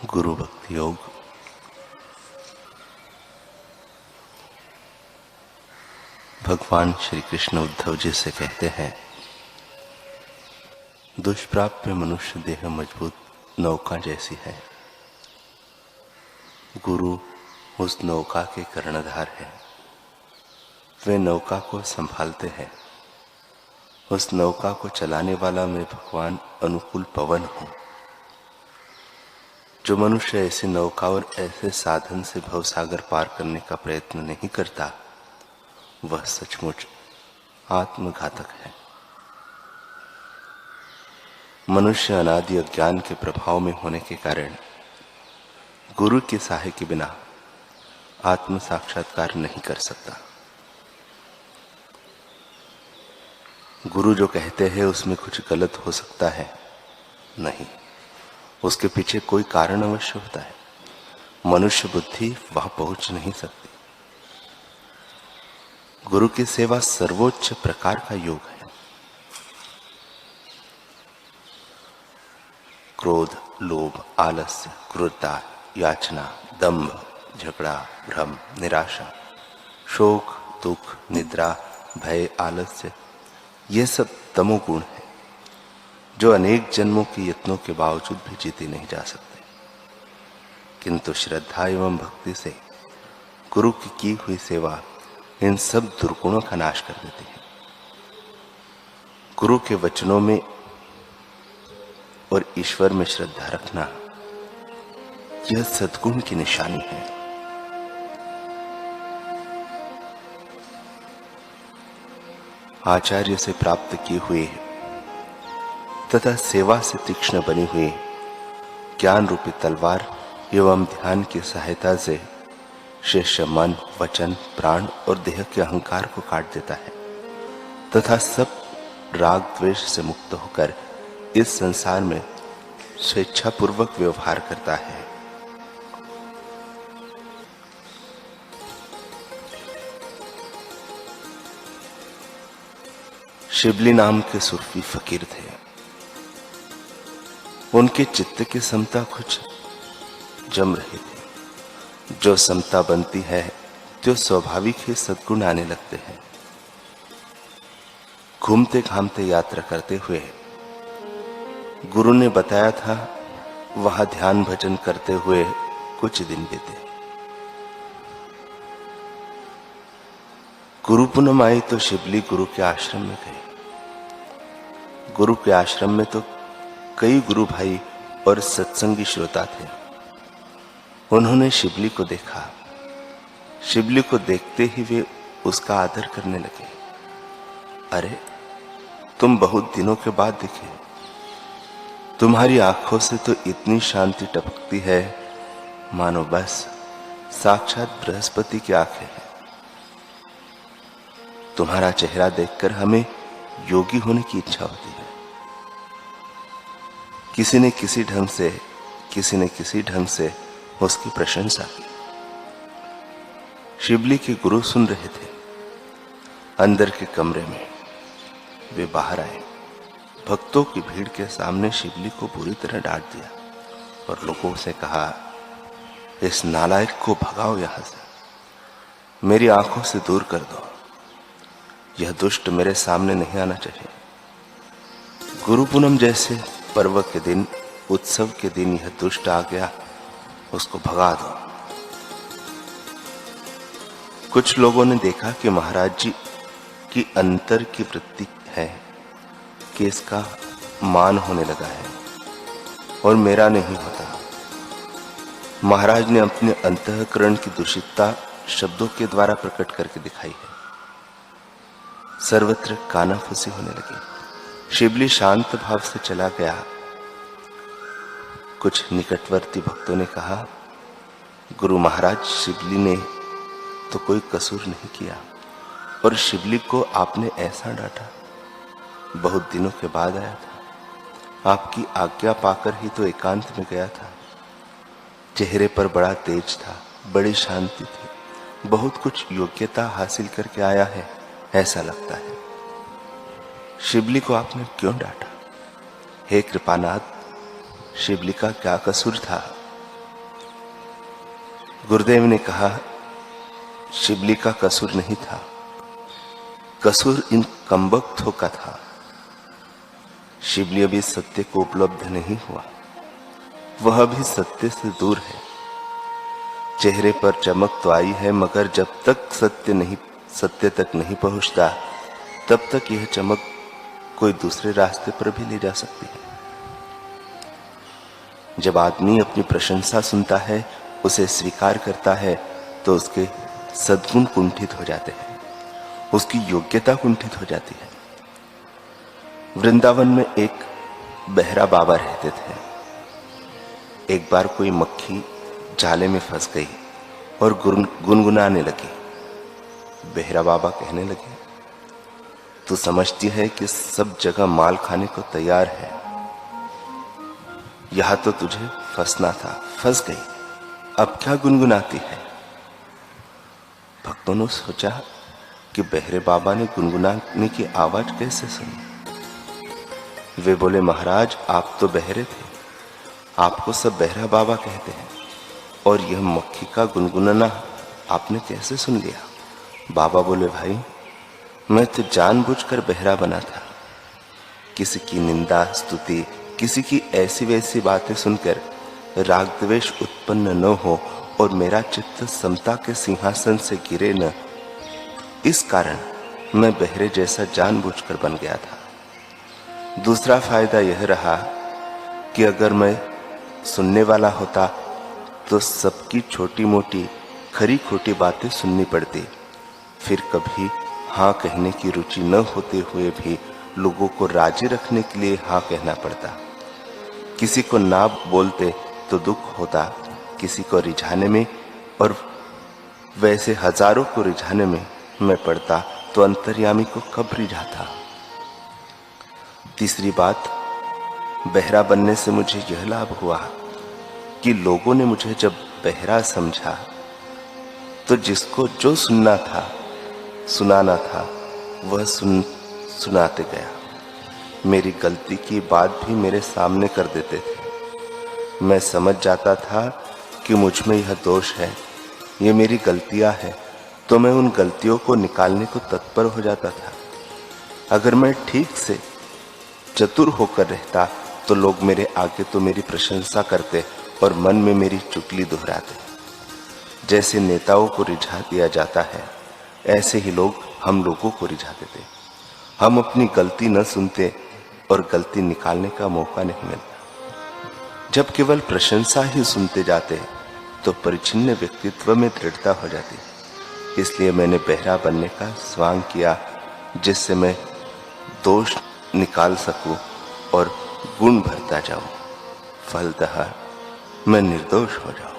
गुरु भक्ति योग। भगवान श्री कृष्ण उद्धव जी से कहते हैं, दुष्प्राप्य मनुष्य देह मजबूत नौका जैसी है। गुरु उस नौका के कर्णधार है। वे नौका को संभालते हैं। उस नौका को चलाने वाला मैं भगवान अनुकूल पवन हूं। जो मनुष्य ऐसी नौका और ऐसे साधन से भवसागर पार करने का प्रयत्न नहीं करता, वह सचमुच आत्मघातक है। मनुष्य अनादि अज्ञान के प्रभाव में होने के कारण गुरु के सहाय के बिना आत्म साक्षात्कार नहीं कर सकता। गुरु जो कहते हैं उसमें कुछ गलत हो सकता है? नहीं, उसके पीछे कोई कारण अवश्य होता है। मनुष्य बुद्धि वहां पहुंच नहीं सकती। गुरु की सेवा सर्वोच्च प्रकार का योग है। क्रोध, लोभ, आलस्य, क्रूरता, याचना, दंभ, झगड़ा, भ्रम, निराशा, शोक, दुख, निद्रा, भय, आलस्य, ये सब तमोगुण है जो अनेक जन्मों के यत्नों के बावजूद भी जीते नहीं जा सकते, किंतु श्रद्धा एवं भक्ति से गुरु की हुई सेवा इन सब दुर्गुणों का नाश कर देती है। गुरु के वचनों में और ईश्वर में श्रद्धा रखना यह सद्गुण की निशानी है। आचार्य से प्राप्त किए हुए तथा सेवा से तीक्ष्ण बनी हुई ज्ञान रूपी तलवार एवं ध्यान की सहायता से शिष्य मन, वचन, प्राण और देह के अहंकार को काट देता है तथा सब राग द्वेष से मुक्त होकर इस संसार में स्वेच्छापूर्वक व्यवहार करता है। शिबली नाम के सूफी फकीर थे। उनके चित्त की समता कुछ जम रही थी। जो समता बनती है तो स्वाभाविक ही सद्गुण आने लगते हैं। घूमते घामते यात्रा करते हुए गुरु ने बताया था, वहां ध्यान भजन करते हुए कुछ दिन बीते। गुरु पूनम आई तो शिबली गुरु के आश्रम में गए। गुरु के आश्रम में तो कई गुरु भाई और सत्संगी श्रोता थे। उन्होंने शिबली को देखा। शिबली को देखते ही वे उसका आदर करने लगे। अरे, तुम बहुत दिनों के बाद दिखे। तुम्हारी आंखों से तो इतनी शांति टपकती है मानो बस साक्षात बृहस्पति की आंखें हैं। तुम्हारा चेहरा देखकर हमें योगी होने की इच्छा होती है। किसी ने किसी ढंग से उसकी प्रशंसा की। शिबली के गुरु सुन रहे थे। अंदर के कमरे में वे बाहर आए। भक्तों की भीड़ के सामने शिबली को बुरी तरह डांट दिया और लोगों से कहा, इस नालायक को भगाओ यहां से, मेरी आंखों से दूर कर दो। यह दुष्ट मेरे सामने नहीं आना चाहिए। गुरु पूनम जैसे पर्व के दिन, उत्सव के दिन यह दुष्ट आ गया, उसको भगा दो। कुछ लोगों ने देखा कि महाराज जी की अंतर की वृत्ति है कि इसका मान होने लगा है और मेरा नहीं होता। महाराज ने अपने अंतःकरण की दूषितता शब्दों के द्वारा प्रकट करके दिखाई है। सर्वत्र कानाफूसी होने लगी। शिबली शांत भाव से चला गया। कुछ निकटवर्ती भक्तों ने कहा, गुरु महाराज, शिबली ने तो कोई कसूर नहीं किया और शिबली को आपने ऐसा डांटा। बहुत दिनों के बाद आया था। आपकी आज्ञा पाकर ही तो एकांत में गया था। चेहरे पर बड़ा तेज था, बड़ी शांति थी। बहुत कुछ योग्यता हासिल करके आया है ऐसा लगता है। शिबली को आपने क्यों डांटा? हे कृपानाथ, शिबली का क्या कसूर था? गुरुदेव ने कहा, शिबली का कसूर नहीं था, कसूर इन कमबख्तों का था। शिबली अभी सत्य को उपलब्ध नहीं हुआ, वह भी सत्य से दूर है। चेहरे पर चमक तो आई है, मगर जब तक सत्य तक नहीं पहुंचता, तब तक यह चमक कोई दूसरे रास्ते पर भी ले जा सकती है। जब आदमी अपनी प्रशंसा सुनता है, उसे स्वीकार करता है, तो उसके सद्गुण कुंठित हो जाते हैं, उसकी योग्यता कुंठित हो जाती है। वृंदावन में एक बहरा बाबा रहते थे। एक बार कोई मक्खी जाले में फंस गई और गुनगुनाने लगी। बहरा बाबा कहने लगे, तू समझती है कि सब जगह माल खाने को तैयार है, यहां तो तुझे फंसना था, फंस गई, अब क्या गुनगुनाती है। भक्तों ने सोचा कि बहरे बाबा ने गुनगुनाने की आवाज कैसे सुनी। वे बोले, महाराज आप तो बहरे थे, आपको सब बहरा बाबा कहते हैं, और यह मक्खी का गुनगुनाना आपने कैसे सुन लिया। बाबा बोले, भाई मैं तो जानबूझकर बहरा बना था। किसी की निंदा स्तुति, किसी की ऐसी वैसी बातें सुनकर राग द्वेष उत्पन्न न हो और मेरा चित्त समता के सिंहासन से गिरे न, इस कारण मैं बहरे जैसा जानबूझकर बन गया था। दूसरा फायदा यह रहा कि अगर मैं सुनने वाला होता तो सबकी छोटी मोटी खरी खोटी बातें सुननी पड़ती, फिर कभी हाँ कहने की रुचि न होते हुए भी लोगों को राजी रखने के लिए हाँ कहना पड़ता। किसी को ना बोलते तो दुख होता, किसी को रिझाने में, और वैसे हजारों को रिझाने में मैं पड़ता तो अंतर्यामी को कब रिझाता। तीसरी बात, बहरा बनने से मुझे यह लाभ हुआ कि लोगों ने मुझे जब बहरा समझा तो जिसको जो सुनना था, सुनाना था, वह सुनाते गया। मेरी गलती की बात भी मेरे सामने कर देते थे। मैं समझ जाता था कि मुझ में यह दोष है, ये मेरी गलतियां हैं, तो मैं उन गलतियों को निकालने को तत्पर हो जाता था। अगर मैं ठीक से चतुर होकर रहता तो लोग मेरे आगे तो मेरी प्रशंसा करते और मन में मेरी चुगली दोहराते। जैसे नेताओं को रिझा दिया जाता है, ऐसे ही लोग हम लोगों को रिझाते थे। हम अपनी गलती न सुनते और गलती निकालने का मौका नहीं मिलता। जब केवल प्रशंसा ही सुनते जाते तो परिच्छिन्न व्यक्तित्व में दृढ़ता हो जाती। इसलिए मैंने बहरा बनने का स्वांग किया, जिससे मैं दोष निकाल सकूं और गुण भरता जाऊं, फलतः मैं निर्दोष हो जाऊं।